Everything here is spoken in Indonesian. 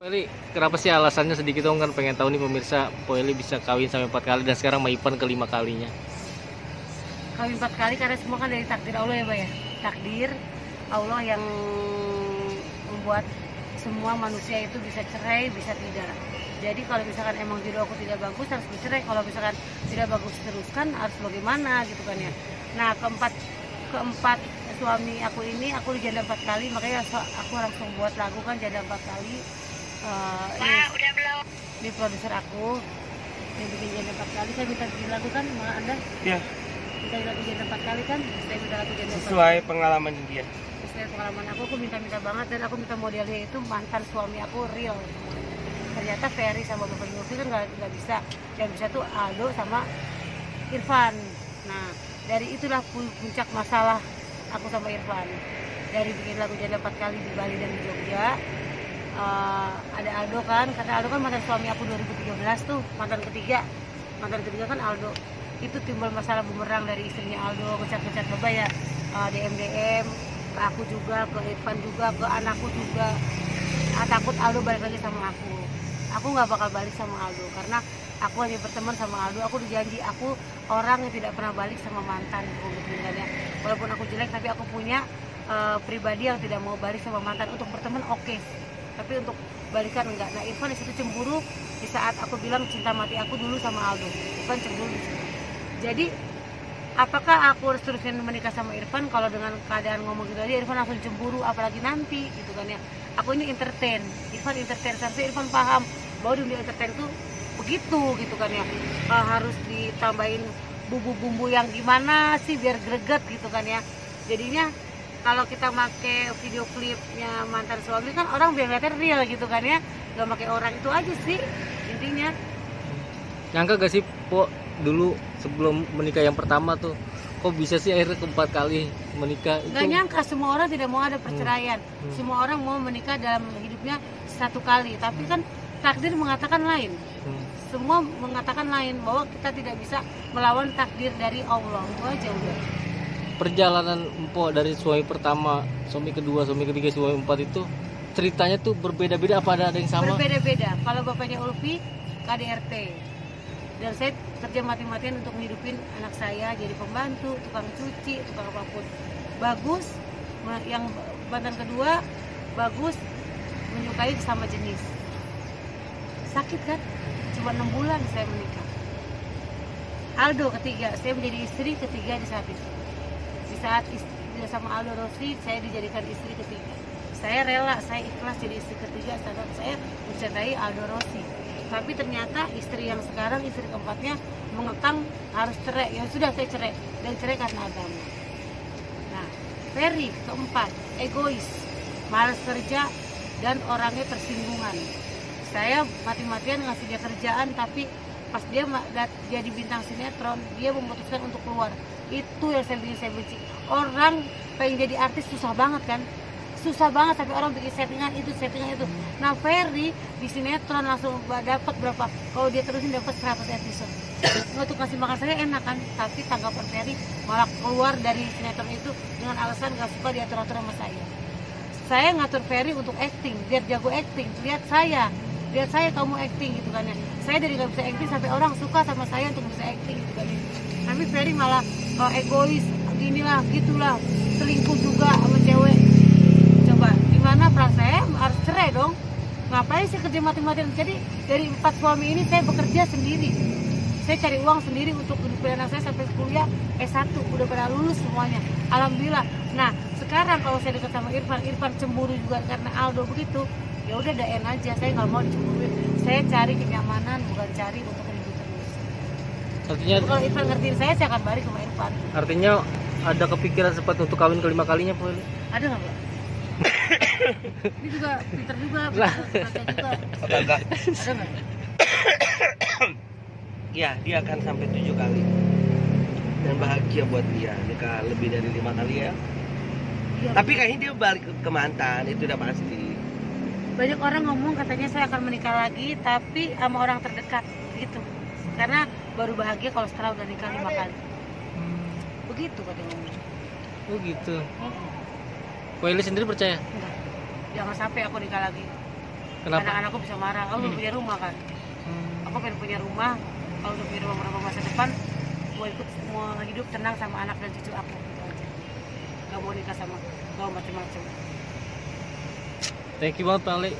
Poeli, kenapa sih alasannya sedikit dong, kan pengen tahu nih pemirsa. Poeli bisa kawin sampai 4 kali dan sekarang Maipan ke-5 kalinya. Kawin 4 kali karena semua kan dari takdir Allah ya, Pak ya. Takdir Allah yang membuat semua manusia itu bisa cerai, bisa tidak. Jadi kalau misalkan emang jodoh aku tidak bagus harus bercerai. Kalau misalkan tidak bagus teruskan harus bagaimana gitu kan ya. Nah keempat suami aku ini aku dijanda 4 kali, makanya aku langsung buat lagu kan janda 4 kali. Udah belum? Di produser aku yang bikin janda 4 kali, saya minta bikin lagu kan sama Anda. Iya. Minta lagu janda 4 kali kan, saya minta lagu janda 4 kali. Sesuai pengalaman dia. Sesuai pengalaman aku minta banget, dan aku minta modelnya itu mantan suami aku real. Ternyata Ferry sama Bapak Yofi kan nggak bisa, yang bisa tuh Aldo sama Irfan. Nah dari itulah puncak masalah aku sama Irfan, dari bikin lagu janda 4 kali di Bali dan di Jogja. Ada Aldo kan, karena Aldo kan mantan suami aku 2013 tuh, mantan ketiga kan Aldo. Itu timbul masalah bumerang dari istrinya Aldo, ngecat lebay ya, DM ke aku juga, ke Irfan juga, ke anakku juga. Takut Aldo balik lagi sama aku nggak bakal balik sama Aldo, karena aku hanya berteman sama Aldo. Aku dijanji aku orang yang tidak pernah balik sama mantan. Walaupun aku jelek tapi aku punya pribadi yang tidak mau balik sama mantan. Untuk berteman oke, tapi untuk balikan enggak. Nah Irfan di situ cemburu di saat aku bilang cinta mati aku dulu sama Aldo. Irfan cemburu di situ. Jadi apakah aku harus terusin menikah sama Irfan kalau dengan keadaan ngomong gitu aja Irfan langsung cemburu, apalagi nanti gitu kan ya. Aku ini entertain, Irfan entertain, seharusnya Irfan paham bahwa dunia entertain itu begitu gitu kan ya. Harus ditambahin bumbu-bumbu yang gimana sih biar greget gitu kan ya. Jadinya kalau kita pakai video klipnya mantan suami kan orang biar ngeliatnya real gitu kan ya, nggak pakai orang. Itu aja sih intinya. Nyangka gak sih Po, dulu sebelum menikah yang pertama tuh, kok bisa sih akhirnya ke-4 kali menikah? Nggak nyangka, semua orang tidak mau ada perceraian. Semua orang mau menikah dalam hidupnya 1 kali, tapi kan takdir mengatakan lain. Semua mengatakan lain, bahwa kita tidak bisa melawan takdir dari Allah. Itu aja udah. Perjalanan Empo dari suami pertama, suami kedua, suami ketiga, suami keempat itu ceritanya tuh berbeda-beda, apa ada yang sama? Berbeda-beda. Kalau bapaknya Ulfi KDRT, dan saya kerja mati-matian untuk menghidupin anak saya, jadi pembantu, tukang cuci, tukang apapun. Bagus. Yang mantan kedua bagus, menyukai sama jenis. Sakit kan? Cuma 6 bulan saya menikah. Aldo ketiga, saya menjadi istri ketiga di saat itu. Di saat istri sama Aldo Rossi, saya dijadikan istri ketiga. Saya rela, saya ikhlas jadi istri ketiga saat saya mencintai Aldo Rossi. Tapi ternyata istri yang sekarang, istri keempatnya mengekang harus cerai. Ya sudah, saya cerai, dan cerai karena agama. Nah, Ferry keempat, egois, malas kerja, dan orangnya tersinggungan. Saya mati-matian ngasih dia kerjaan, tapi pas dia jadi bintang sinetron, dia memutuskan untuk keluar. Itu yang saya benci. Orang pengen jadi artis susah banget kan, susah banget, sampai orang bikin settingan itu. Nah Ferry di sinetron langsung dapat berapa, kalau dia terusin dapat 100 episode. Untuk kasih makan saya enak kan, tapi tanggapan Ferry malah keluar dari sinetron itu dengan alasan gak suka diatur-atur sama saya. Saya ngatur Ferry untuk acting, biar jago acting. Lihat saya kamu acting gitu kan ya. Saya dari gak bisa acting sampai orang suka sama saya untuk bisa acting gitu kan ya. Tapi Ferry malah egois, ginilah gitulah, selingkuh juga sama cewek. Coba gimana perasaan saya, harus cerai dong. Ngapain sih kerja mati-matian? Jadi dari 4 suami ini saya bekerja sendiri. Saya cari uang sendiri untuk hidupin anak saya sampai kuliah S1, udah pada lulus semuanya, alhamdulillah. Nah sekarang kalau saya dekat sama Irfan cemburu juga karena Aldo begitu. Ya udah daen aja, saya nggak mau dicemburuin. Saya cari kenyamanan, bukan cari untuk ribut terus. Artinya kalau Irfan ngertiin saya akan balik sama Irfan. Artinya ada kepikiran sempat untuk kawin ke-5 kalinya Po? Ada nggak Pak? Ini juga pinter juga, juga. Ada enggak? Ada nggak? Ya, dia akan sampai 7 kali. Dan bahagia buat dia nikah lebih dari 5 kali ya. Iya, Tapi kayaknya dia balik ke mantan, itu udah pasti. banyak orang ngomong katanya saya akan menikah lagi, tapi sama orang terdekat gitu. Karena baru bahagia kalau setelah udah nikah 5 kali. Begitu katanya ngomong. Oh gitu. Poeli sendiri percaya? Enggak. Jangan sampai aku nikah lagi. Kenapa? Anak-anakku bisa marah. Aku belum punya rumah kan. Aku pengen punya rumah. Kalau udah punya rumah berapa masa depan, mau hidup tenang sama anak dan cucu aku. Gitu aja. Gak mau nikah sama gak mau macam-macam. Thank you banget Bang Le.